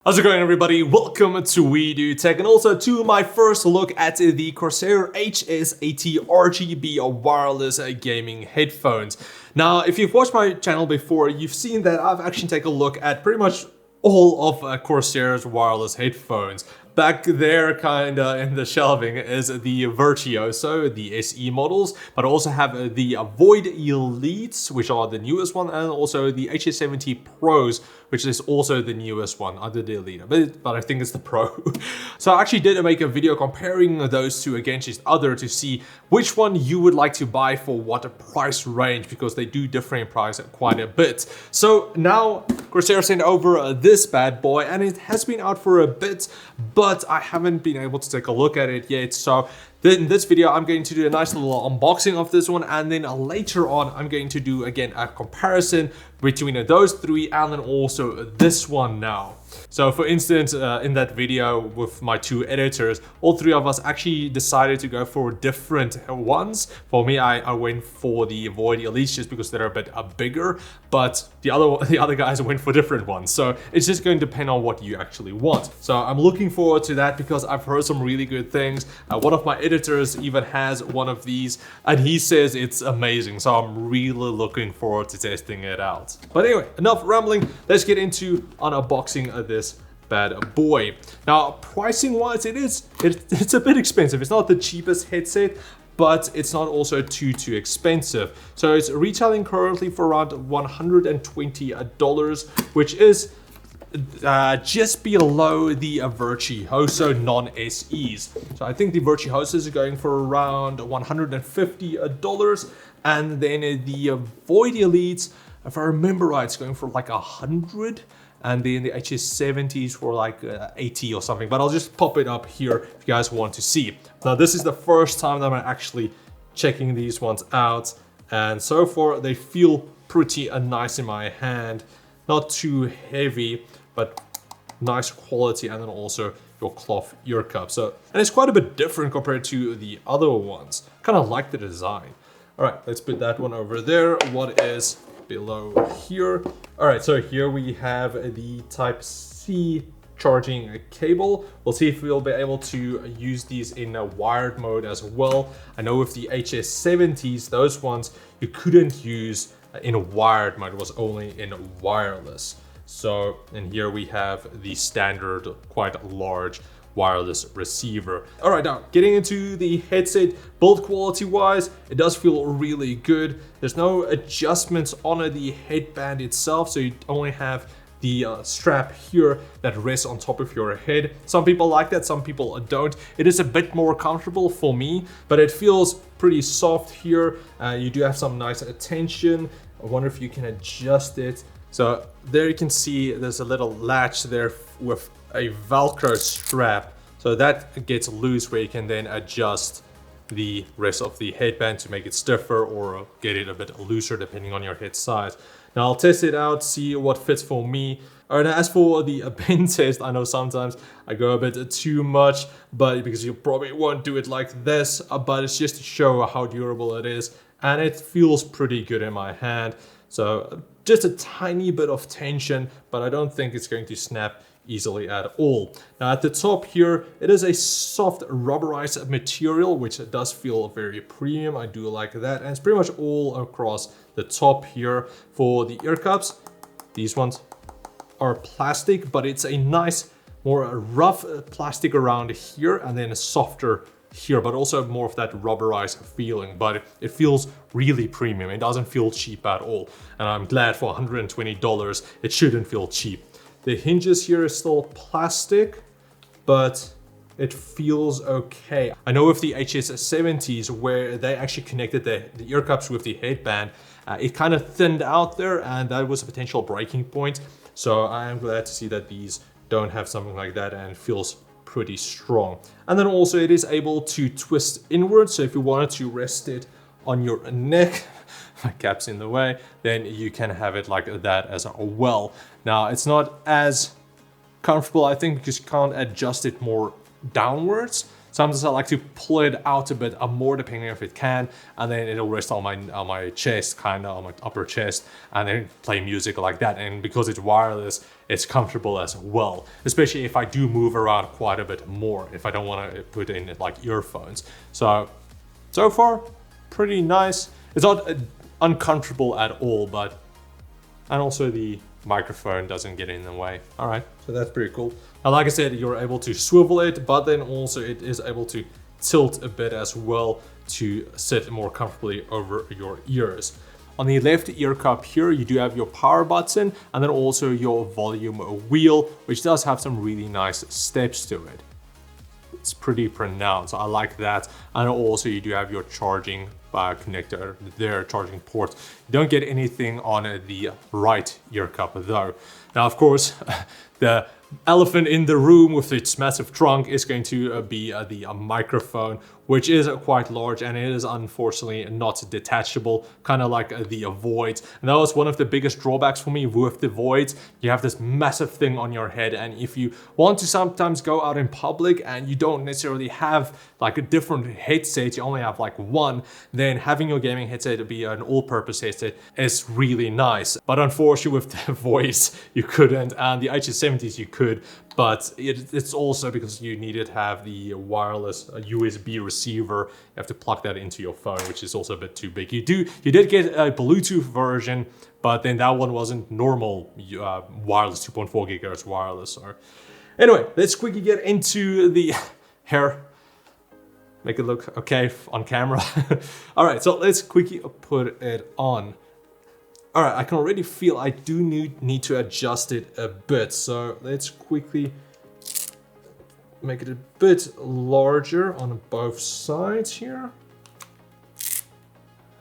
How's it going, everybody? Welcome to We Do Tech, and also to my first look at the Corsair HS80 RGB wireless gaming headphones. Now, if you've watched my channel before, you've seen that I've actually taken a look at pretty much all of Corsair's wireless headphones. Back there, kinda in the shelving, is the Virtuoso, the SE models, but I also have the Void Elites, which are the newest one, and also the HS70 Pros, which is also the newest one, under the Elite, but I think it's the Pro. So I actually did make a video comparing those two against each other to see which one you would like to buy for what price range, because they do differ in price quite a bit. So now Corsair sent over this bad boy, and it has been out for a bit, but I haven't been able to take a look at it yet. So in this video, I'm going to do a nice little unboxing of this one, and then later on, I'm going to do again a comparison between those three and then also this one now. So for instance, in that video with my two editors, all three of us actually decided to go for different ones. For me, I went for the Void Elites just because they're a bit bigger, but the other guys went for different ones. So it's just going to depend on what you actually want. So I'm looking forward to that because I've heard some really good things. One of my editors even has one of these, and he says it's amazing. So I'm really looking forward to testing it out. But anyway, enough rambling. Let's get into unboxing this bad boy. Now, pricing wise, it's a bit expensive. It's not the cheapest headset, but it's not also too expensive. So it's retailing currently for around $120, which is just below the Virtuoso non-SEs. So I think the Virtuosos are going for around $150, and then the Void Elites, if I remember right, it's going for like 100. And then the HS70s for like 80 or something, but I'll just pop it up here if you guys want to see. Now, this is the first time that I'm actually checking these ones out, and so far they feel pretty nice in my hand. Not too heavy, but nice quality, and then also your cloth ear cup. So, and it's quite a bit different compared to the other ones. Kind of like the design. All right, let's put that one over there. What is below here? All right, so here we have the Type-C charging cable. We'll see if we'll be able to use these in a wired mode as well. I know with the HS70s, those ones you couldn't use in wired mode, it was only in wireless. So, and here we have the standard, quite large wireless receiver. All right, now getting into the headset, build quality wise, it does feel really good. There's no adjustments on the headband itself, so you only have the strap here that rests on top of your head. Some people like that, some people don't. It is a bit more comfortable for me, but it feels pretty soft here. You do have some nice tension. I wonder if you can adjust it. So there you can see there's a little latch there with a Velcro strap. So that gets loose where you can then adjust the rest of the headband to make it stiffer or get it a bit looser depending on your head size. Now I'll test it out, see what fits for me. All right, now as for the bend test, I know sometimes I go a bit too much, but because you probably won't do it like this, but it's just to show how durable it is, and it feels pretty good in my hand. So just a tiny bit of tension, but I don't think it's going to snap easily at all. Now at the top here, it is a soft rubberized material, which does feel very premium. I do like that, and it's pretty much all across the top here. For the ear cups, these ones are plastic, but it's a nice, more rough plastic around here, and then a softer here, but also more of that rubberized feeling, but it feels really premium. It doesn't feel cheap at all, and I'm glad for $120 it shouldn't feel cheap. The hinges here is still plastic, but it feels okay. I know with the HS70s, where they actually connected the ear cups with the headband, it kind of thinned out there, and that was a potential breaking point. So I am glad to see that these don't have something like that, and it feels pretty strong. And then also it is able to twist inwards, so if you wanted to rest it on your neck, my cap's in the way, then you can have it like that as well. Now it's not as comfortable, I think, because you can't adjust it more downwards. Sometimes I like to pull it out a bit more depending if it can, and then it'll rest on my chest, kind of on my upper chest, and then play music like that. And because it's wireless, it's comfortable as well, especially if I do move around quite a bit more, if I don't want to put in like earphones. So far, pretty nice. It's not uncomfortable at all, and also the microphone doesn't get in the way. All right, so that's pretty cool. Now, like I said, you're able to swivel it, but then also it is able to tilt a bit as well to sit more comfortably over your ears. On the left ear cup here, you do have your power button and then also your volume wheel, which does have some really nice steps to it. It's pretty pronounced. I like that. And also you do have your charging connector there, charging port. You don't get anything on the right ear cup though. Now, of course, the elephant in the room with its massive trunk is going to be the microphone, which is quite large and it is unfortunately not detachable, kind of like the Voids. And that was one of the biggest drawbacks for me with the Voids. You have this massive thing on your head, and if you want to sometimes go out in public and you don't necessarily have like a different headset, you only have like one, then having your gaming headset be an all-purpose headset is really nice. But unfortunately with the Voids you couldn't, and the HS70s you could, but it's also because you needed to have the wireless USB receiver. You have to plug that into your phone, which is also a bit too big. You did get a Bluetooth version, but then that one wasn't normal wireless, 2.4 gigahertz wireless. So anyway, let's quickly get into the hair. Make it look okay on camera. All right, so let's quickly put it on. All right, I can already feel I do need to adjust it a bit. So let's quickly make it a bit larger on both sides here.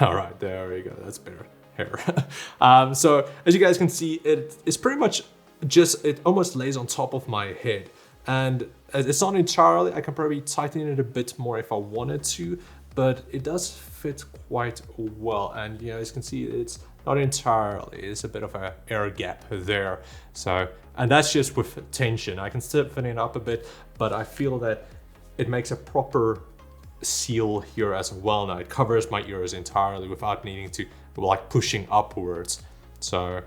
All right, there we go. That's better hair. So as you guys can see, it's pretty much just, it almost lays on top of my head. And it's not entirely, I can probably tighten it a bit more if I wanted to, but it does fit quite well. And you know, as you can see, it's not entirely, it's a bit of an air gap there. So, and that's just with tension. I can stiffen it up a bit, but I feel that it makes a proper seal here as well. Now it covers my ears entirely without needing to, like, pushing upwards. So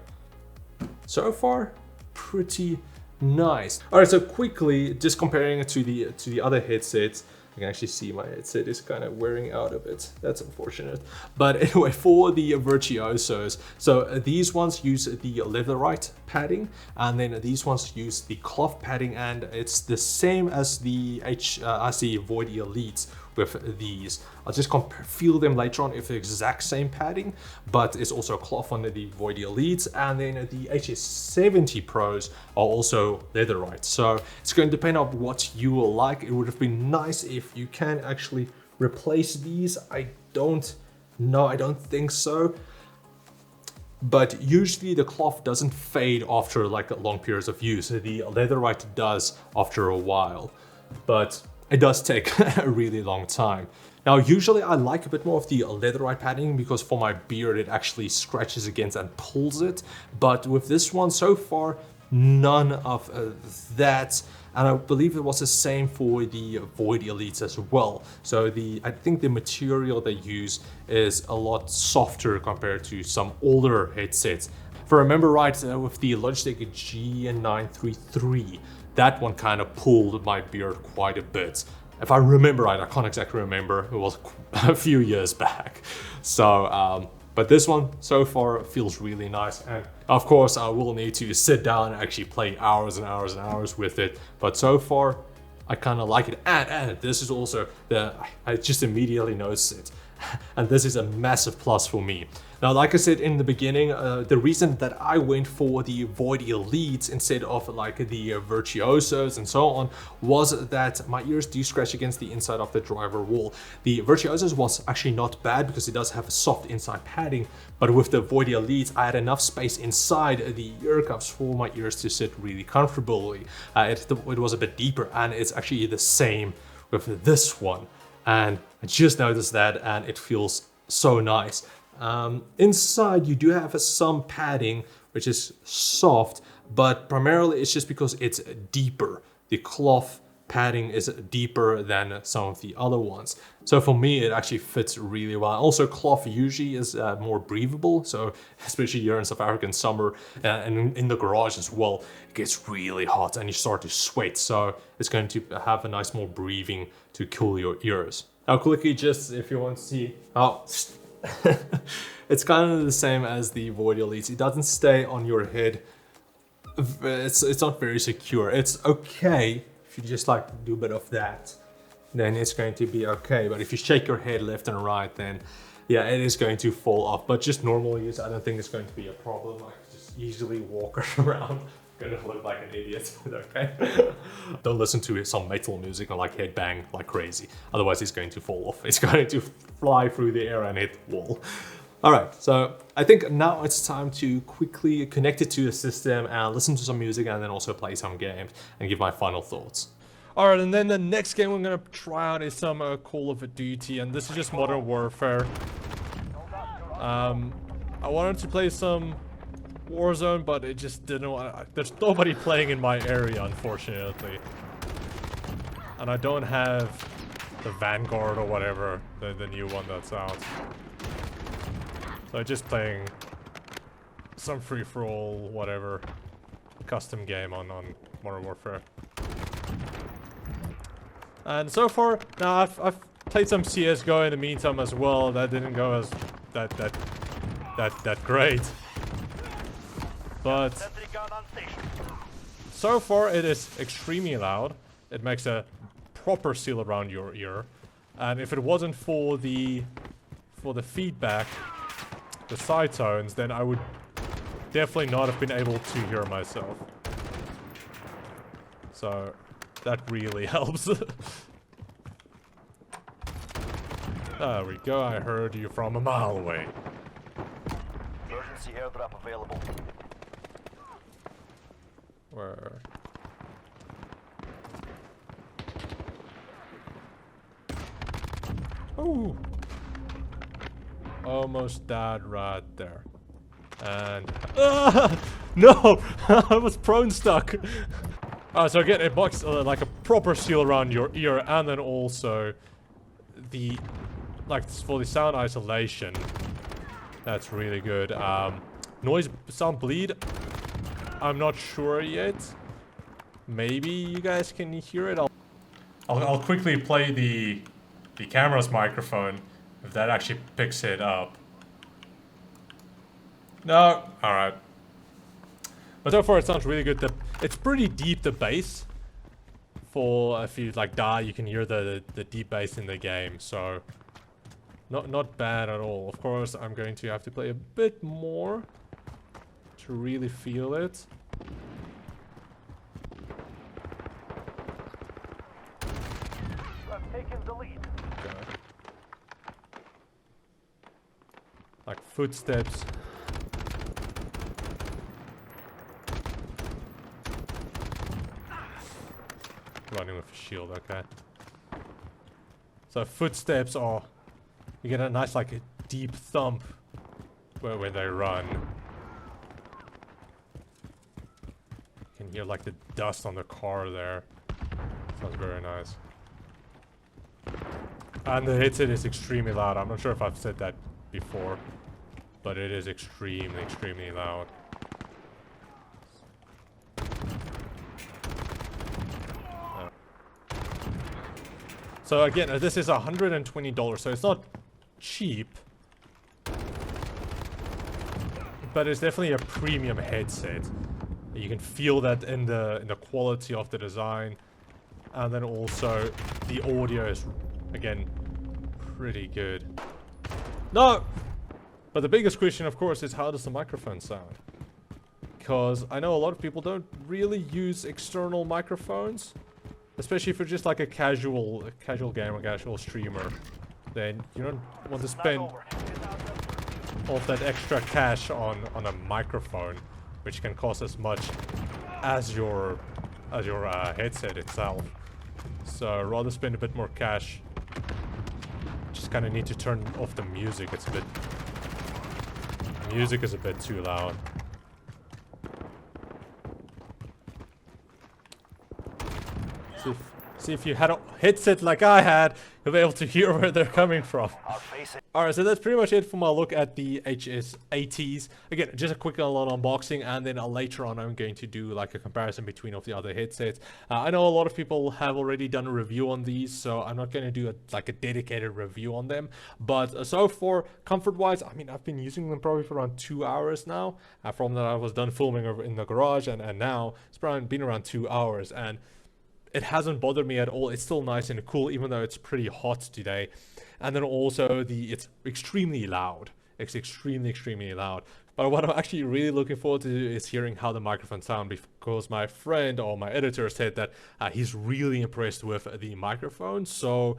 far, pretty nice. All right, so quickly, just comparing it to the other headsets, you can actually see my headset is kind of wearing out a bit. That's unfortunate. But anyway, for the Virtuosos, so these ones use the leatherite padding, and then these ones use the cloth padding, and it's the same as the Void Elites with these. I'll just feel them later on if the exact same padding, but it's also cloth on the Void Elites, and then the HS70 Pros are also leatherite. So it's going to depend on what you will like. It would have been nice if you can actually replace these. I don't know, I don't think so. But usually the cloth doesn't fade after like long periods of use. The leatherite does after a while, but it does take a really long time. Now, usually I like a bit more of the leatherite padding because for my beard, it actually scratches against and pulls it. But with this one so far, none of that. And I believe it was the same for the Void Elites as well. So I think the material they use is a lot softer compared to some older headsets. If I remember right, with the Logitech G933, that one kind of pulled my beard quite a bit. If I remember right, I can't exactly remember, it was a few years back. So, but this one so far feels really nice. And of course, I will need to sit down and actually play hours and hours and hours with it. But so far, I kind of like it. And this is also I just immediately noticed it. And this is a massive plus for me. Now, like I said in the beginning, the reason that I went for the Void Elites instead of like the Virtuosos and so on was that my ears do scratch against the inside of the driver wall. The Virtuosos was actually not bad because it does have a soft inside padding, but with the Void Elites, I had enough space inside the ear cups for my ears to sit really comfortably. It was a bit deeper, and it's actually the same with this one. And I just noticed that, and it feels so nice. Inside you do have some padding, which is soft, but primarily it's just because it's deeper. The cloth padding is deeper than some of the other ones. So for me, it actually fits really well. Also, cloth usually is more breathable. So especially here in South African summer and in the garage as well, it gets really hot and you start to sweat. So it's going to have a nice more breathing to cool your ears. Now quickly, just if you want to see how it's kind of the same as the Void Elites. It doesn't stay on your head. It's not very secure. It's okay if you just like do a bit of that, then it's going to be okay. But if you shake your head left and right, then yeah, it is going to fall off. But just normal use, I don't think it's going to be a problem. I can just easily walk around. Gonna look like an idiot, okay? Don't listen to some metal music or like headbang like crazy. Otherwise it's going to fall off. It's going to fly through the air and hit the wall. All right, so I think now it's time to quickly connect it to the system and listen to some music and then also play some games and give my final thoughts. All right, and then the next game we're gonna try out is some Call of Duty, and this is just Modern Warfare. I wanted to play some Warzone, but it just didn't want. There's nobody playing in my area, unfortunately, and I don't have the Vanguard or whatever, the new one that's out. So just playing some free-for-all, whatever, custom game on Modern Warfare. And so far, now I've played some CS:GO in the meantime as well. That didn't go as that great. But so far it is extremely loud. It makes a proper seal around your ear. And if it wasn't for the feedback, the side tones, then I would definitely not have been able to hear myself. So that really helps. There we go, I heard you from a mile away. Emergency airdrop available. Where? Oh! Almost died right there. And... no! I was prone stuck! So again, it marks like a proper seal around your ear, and then also the... like for the sound isolation. That's really good. Noise sound bleed, I'm not sure yet. Maybe you guys can hear it. I'll quickly play the camera's microphone if that actually picks it up. No, all right. But so far it sounds really good. It's pretty deep, the bass. For if you like die, you can hear the deep bass in the game. So not bad at all. Of course, I'm going to have to play a bit more to really feel it. I've taken the lead. Okay. Like footsteps. Running with a shield, okay. So footsteps are... you get a nice like a deep thump when they run. You can hear like the dust on the car there. Sounds very nice. And the headset is extremely loud. I'm not sure if I've said that before, but it is extremely loud. So again, this is $120, so it's not cheap, but it's definitely a premium headset. You can feel that in the quality of the design, and then also the audio is again pretty good. No, but the biggest question, of course, is how does the microphone sound? Because I know a lot of people don't really use external microphones. Especially if you're just like a casual gamer, casual streamer, then you don't want to spend all that extra cash on a microphone, which can cost as much as your headset itself. So rather spend a bit more cash. Just kind of need to turn off the music. Music is a bit too loud. See, if you had a headset like I had, you'll be able to hear where they're coming from. Our face Alright, so that's pretty much it for my look at the HS80s. Again, just a quick little unboxing, and then later on I'm going to do like a comparison between of the other headsets. I know a lot of people have already done a review on these, so I'm not going to do like a dedicated review on them. But so far, comfort-wise, I mean, I've been using them probably for around 2 hours now. From that I was done filming in the garage, and now it's probably been around 2 hours, and it hasn't bothered me at all. It's still nice and cool, even though it's pretty hot today. And then also it's extremely loud. It's extremely loud. But what I'm actually really looking forward to is hearing how the microphone sound, because my friend or my editor said that he's really impressed with the microphone. So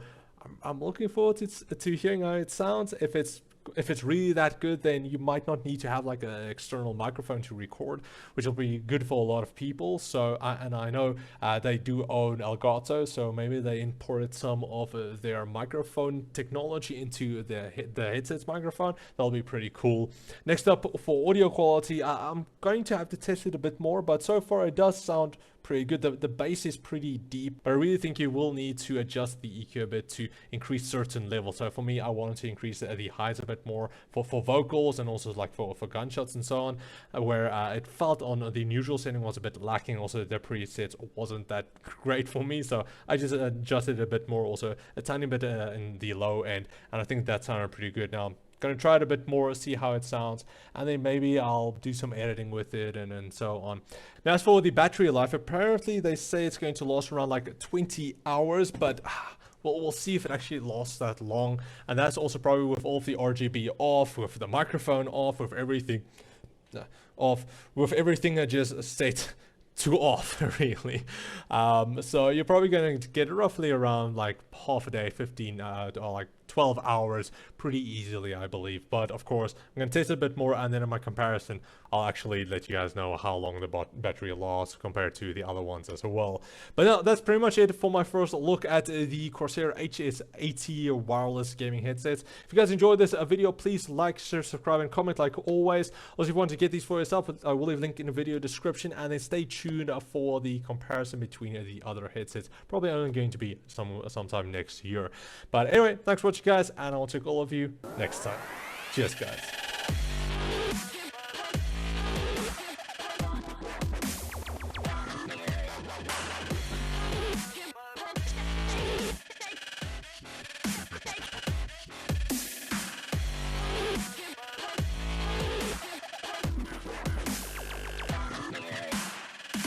I'm looking forward to hearing how it sounds. If it's really that good, then you might not need to have like an external microphone to record, which will be good for a lot of people. So I know they do own Elgato, so maybe they imported some of their microphone technology into the headset's microphone. That'll be pretty cool. Next up, for audio quality, I'm going to have to test it a bit more, but so far it does sound pretty good. The bass is pretty deep, but I really think you will need to adjust the EQ a bit to increase certain levels. So for me, I wanted to increase the highs a bit more for vocals, and also like for gunshots and so on, where it felt on the neutral setting was a bit lacking. Also, the presets wasn't that great for me, so I just adjusted a bit more, also a tiny bit in the low end, and I think that sounded pretty good. Now, gonna try it a bit more, see how it sounds, and then maybe I'll do some editing with it and so on. Now, as for the battery life, apparently they say it's going to last around like 20 hours, but we'll see if it actually lasts that long. And that's also probably with all of the RGB off, with the microphone off, with everything off, with everything just set to off, really. So you're probably going to get roughly around like half a day, 15 or like 12 hours pretty easily, I believe. But of course, I'm going to test it a bit more, and then in my comparison, I'll actually let you guys know how long the battery lasts compared to the other ones as well. But no, that's pretty much it for my first look at the Corsair HS80 wireless gaming headsets. If you guys enjoyed this video, please like, share, subscribe, and comment like always. Also, if you want to get these for yourself, I will leave a link in the video description, and then stay tuned for the comparison between the other headsets. Probably only going to be sometime next year. But anyway, thanks for watching, guys, and I'll check all of you next time. Cheers, guys.